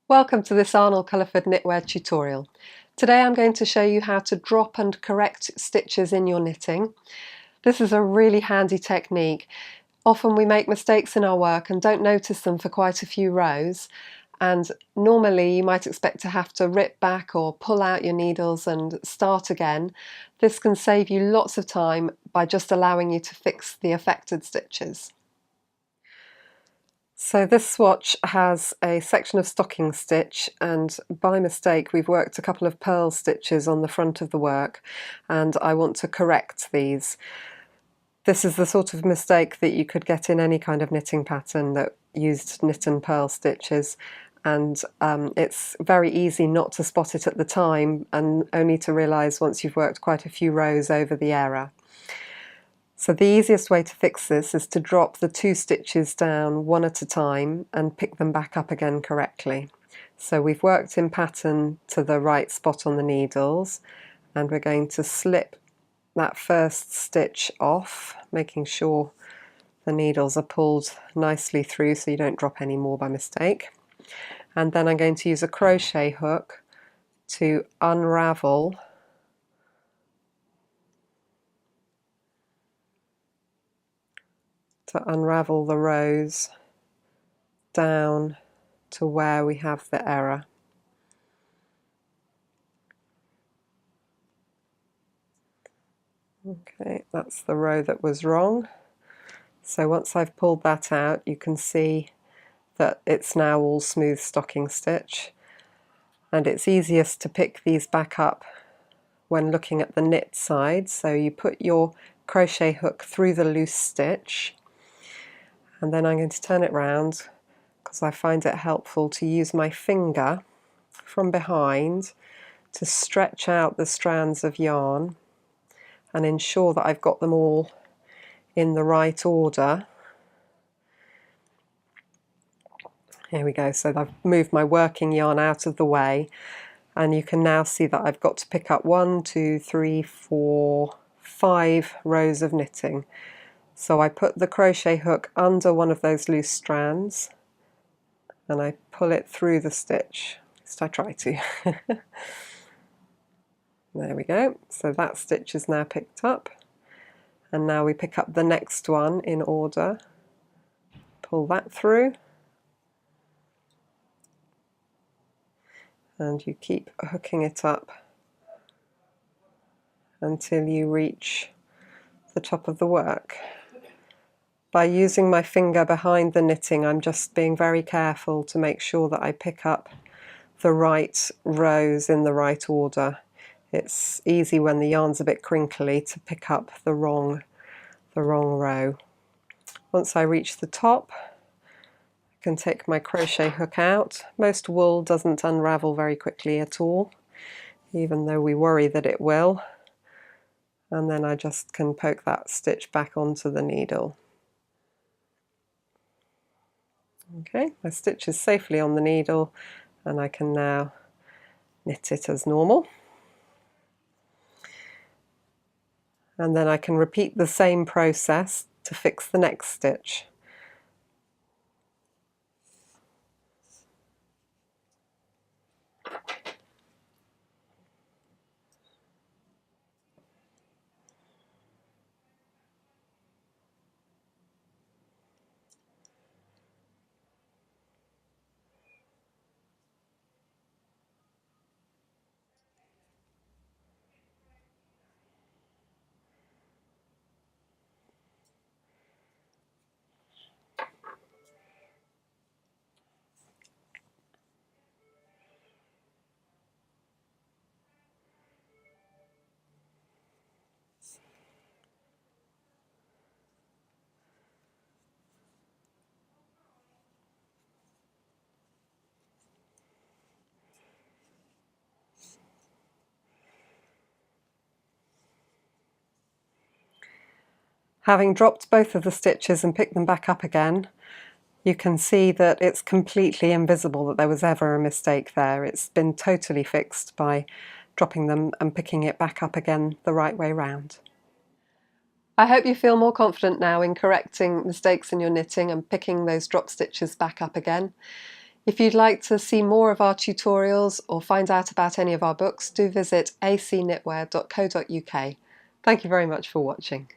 Welcome to this Arnall-Culliford knitwear tutorial. Today I'm going to show you how to drop and correct stitches in your knitting. This is a really handy technique. Often we make mistakes in our work and don't notice them for quite a few rows, and normally you might expect to have to rip back or pull out your needles and start again. This can save you lots of time by just allowing you to fix the affected stitches. So this swatch has a section of stocking stitch, and by mistake we've worked a couple of purl stitches on the front of the work, and I want to correct these. This is the sort of mistake that you could get in any kind of knitting pattern that used knit and purl stitches, and it's very easy not to spot it at the time and only to realise once you've worked quite a few rows over the error. So the easiest way to fix this is to drop the two stitches down one at a time and pick them back up again correctly. So we've worked in pattern to the right spot on the needles, and we're going to slip that first stitch off, making sure the needles are pulled nicely through so you don't drop any more by mistake. And then I'm going to use a crochet hook to unravel the rows down to where we have the error. Okay, that's the row that was wrong. So once I've pulled that out, you can see that it's now all smooth stocking stitch, and it's easiest to pick these back up when looking at the knit side. So you put your crochet hook through the loose stitch, and then I'm going to turn it round because I find it helpful to use my finger from behind to stretch out the strands of yarn and ensure that I've got them all in the right order. Here we go, so I've moved my working yarn out of the way, and you can now see that I've got to pick up 1, 2, 3, 4, 5 rows of knitting. So I put the crochet hook under one of those loose strands and I pull it through the stitch. At least I try to. There we go. So that stitch is now picked up, and now we pick up the next one in order. Pull that through, and you keep hooking it up until you reach the top of the work. By using my finger behind the knitting, I'm just being very careful to make sure that I pick up the right rows in the right order. It's easy when the yarn's a bit crinkly to pick up the wrong row. Once I reach the top, I can take my crochet hook out. Most wool doesn't unravel very quickly at all, even though we worry that it will. And then I just can poke that stitch back onto the needle. Okay, my stitch is safely on the needle, and I can now knit it as normal. And then I can repeat the same process to fix the next stitch. Having dropped both of the stitches and picked them back up again, you can see that it's completely invisible that there was ever a mistake there. It's been totally fixed by dropping them and picking it back up again the right way round. I hope you feel more confident now in correcting mistakes in your knitting and picking those drop stitches back up again. If you'd like to see more of our tutorials or find out about any of our books, do visit acknitwear.co.uk. Thank you very much for watching.